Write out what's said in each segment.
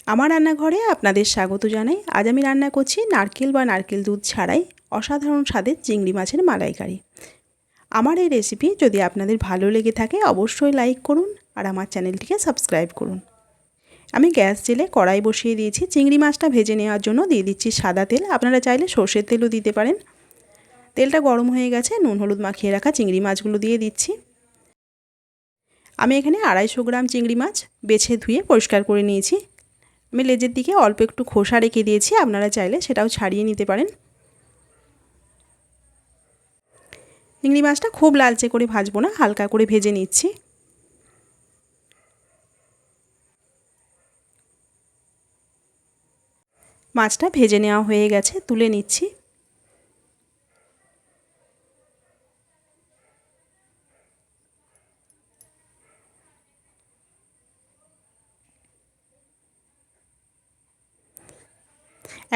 আমার রান্নাঘরে আপনাদের স্বাগত জানাই। আজ আমি রান্না করছি নারকেল বা নারকেল দুধ ছাড়াই অসাধারণ স্বাদের চিংড়ি মাছের মালাইকারি। আমার এই রেসিপি যদি আপনাদের ভালো লেগে থাকে অবশ্যই লাইক করুন আর আমার চ্যানেলটিকে সাবস্ক্রাইব করুন। আমি গ্যাস জেলে কড়াই বসিয়ে দিয়েছি। চিংড়ি মাছটা ভেজে নেওয়ার জন্য দিয়ে দিচ্ছি সাদা তেল। আপনারা চাইলে সর্ষের তেলও দিতে পারেন। তেলটা গরম হয়ে গেছে, নুন হলুদ মাখিয়ে রাখা চিংড়ি মাছগুলো দিয়ে দিচ্ছি। আমি এখানে 250 গ্রাম চিংড়ি মাছ বেছে ধুয়ে পরিষ্কার করে নিয়েছি। আমি লেজের দিকে অল্প একটু খোসা রেখে দিয়েছি, আপনারা চাইলে সেটাও ছাড়িয়ে নিতে পারেন। চিংড়ি মাছটা খুব লালচে করে ভাজবো না, হালকা করে ভেজে নিচ্ছি। মাছটা ভেজে নেওয়া হয়ে গেছে, তুলে নিচ্ছি।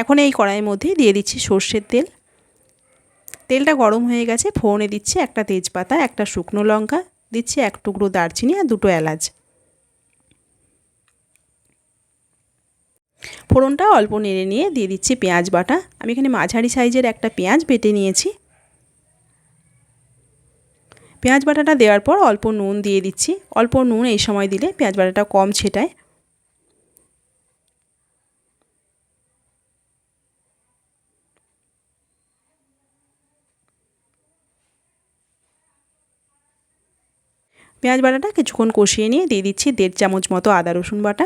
এখন এই কড়াইয়ের মধ্যে দিয়ে দিচ্ছি সর্ষের তেল। তেলটা গরম হয়ে গেছে, ফোড়নে দিচ্ছি একটা তেজপাতা, একটা শুকনো লঙ্কা, দিচ্ছি এক টুকরো দারচিনি আর দুটো এলাচ। ফোড়নটা অল্প নেড়ে নিয়ে দিয়ে দিচ্ছি পেঁয়াজ বাটা। আমি এখানে মাঝারি সাইজের একটা পেঁয়াজ বেটে নিয়েছি। পেঁয়াজ বাটাটা দেওয়ার পর অল্প নুন দিয়ে দিচ্ছি। অল্প নুন এই সময় দিলে পেঁয়াজ বাটাটা কম ছেটায়। পেঁয়াজ বাটাটা কিছুক্ষণ কষিয়ে নিয়ে দিয়ে দিচ্ছি 1.5 চামচ মতো আদা রসুন বাটা।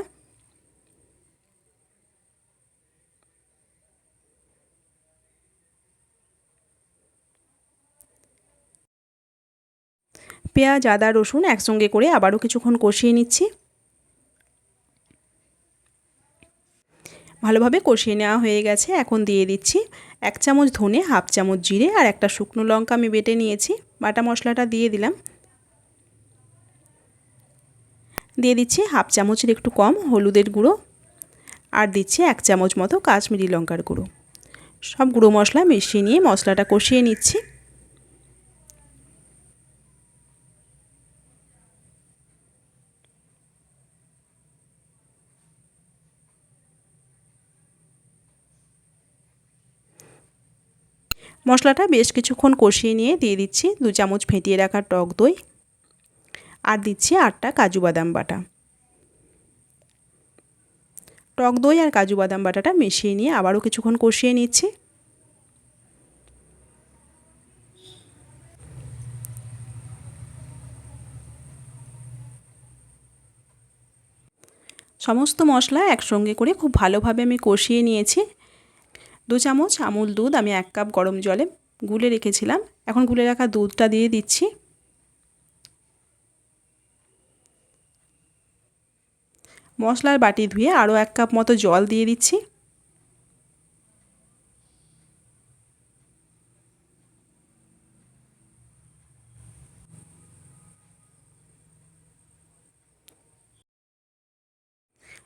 পেঁয়াজ আদা রসুন একসঙ্গে করে আবারও কিছুক্ষণ কষিয়ে নিচ্ছি। ভালোভাবে কষিয়ে নেওয়া হয়ে গেছে। এখন দিয়ে দিচ্ছি 1 চামচ ধনে, হাফ চামচ জিরে আর একটা শুকনো লঙ্কা আমি বেটে নিয়েছি। বাটা মশলাটা দিয়ে দিলাম। দিয়ে দিচ্ছি হাফ চামচের একটু কম হলুদের গুঁড়ো আর দিচ্ছি 1 চামচ মতো কাশ্মীরি লঙ্কার গুঁড়ো। সব গুঁড়ো মশলা মিশিয়ে নিয়ে মশলাটা কষিয়ে নিচ্ছি। মশলাটা বেশ কিছুক্ষণ কষিয়ে নিয়ে দিয়ে দিচ্ছি 2 চামচ ফেটিয়ে রাখা টক দই আর দিচ্ছি 8টা কাজু বাদাম বাটা। টক দই আর কাজু বাদাম বাটাটা মিশিয়ে নিয়ে আবারও কিছুক্ষণ কষিয়ে নিচ্ছি। সমস্ত মশলা একসঙ্গে করে খুব ভালোভাবে আমি কষিয়ে নিয়েছি। 2 চামচ আমুল দুধ আমি 1 কাপ গরম জলে গুলে রেখেছিলাম। এখন গুলে রাখা দুধটা দিয়ে দিচ্ছি। মশলার বাটি ধুয়ে আরও 1 কাপ মতো জল দিয়ে দিচ্ছি।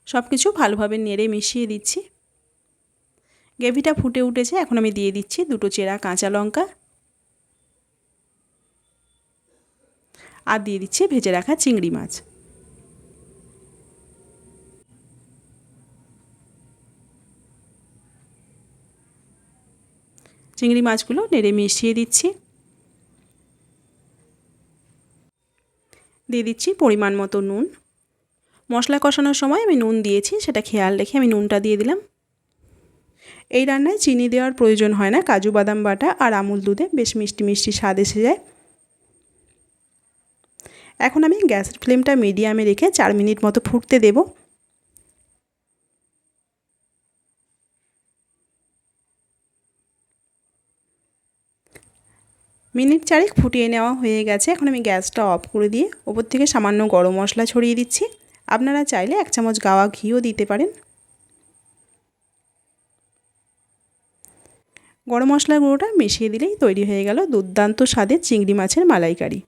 সব কিছু ভালোভাবে নেড়ে মিশিয়ে দিচ্ছি। গ্রেভিটা ফুটে উঠেছে, এখন আমি দিয়ে দিচ্ছি 2টো চেরা কাঁচা লঙ্কা আর দিয়ে দিচ্ছি ভেজে রাখা চিংড়ি মাছ। চিংড়ি মাছগুলো নেড়ে মিশিয়ে দিচ্ছি। দিয়ে দিচ্ছি পরিমাণ মতো নুন। মশলা কষানোর সময় আমি নুন দিয়েছি, সেটা খেয়াল রেখে আমি নুনটা দিয়ে দিলাম। এই রান্নায় চিনি দেওয়ার প্রয়োজন হয় না, কাজু বাদাম বাটা আর আমুল দুধে বেশ মিষ্টি মিষ্টি স্বাদ এসে যায়। এখন আমি গ্যাসের ফ্লেমটা মিডিয়ামে রেখে 4 মিনিট মতো ফুটতে দেব। মিনিট 4 ফুটিয়ে নেওয়া হয়ে গেছে। এখন আমি গ্যাসটা অফ করে দিয়ে ওপর থেকে সামান্য গরম মশলা ছড়িয়ে দিচ্ছি। আপনারা চাইলে 1 চামচ গাওয়া ঘিও দিতে পারেন। গরম মশলার গুঁড়োটা মিশিয়ে দিলেই তৈরি হয়ে গেল দুর্দান্ত স্বাদের চিংড়ি মাছের মালাইকারি।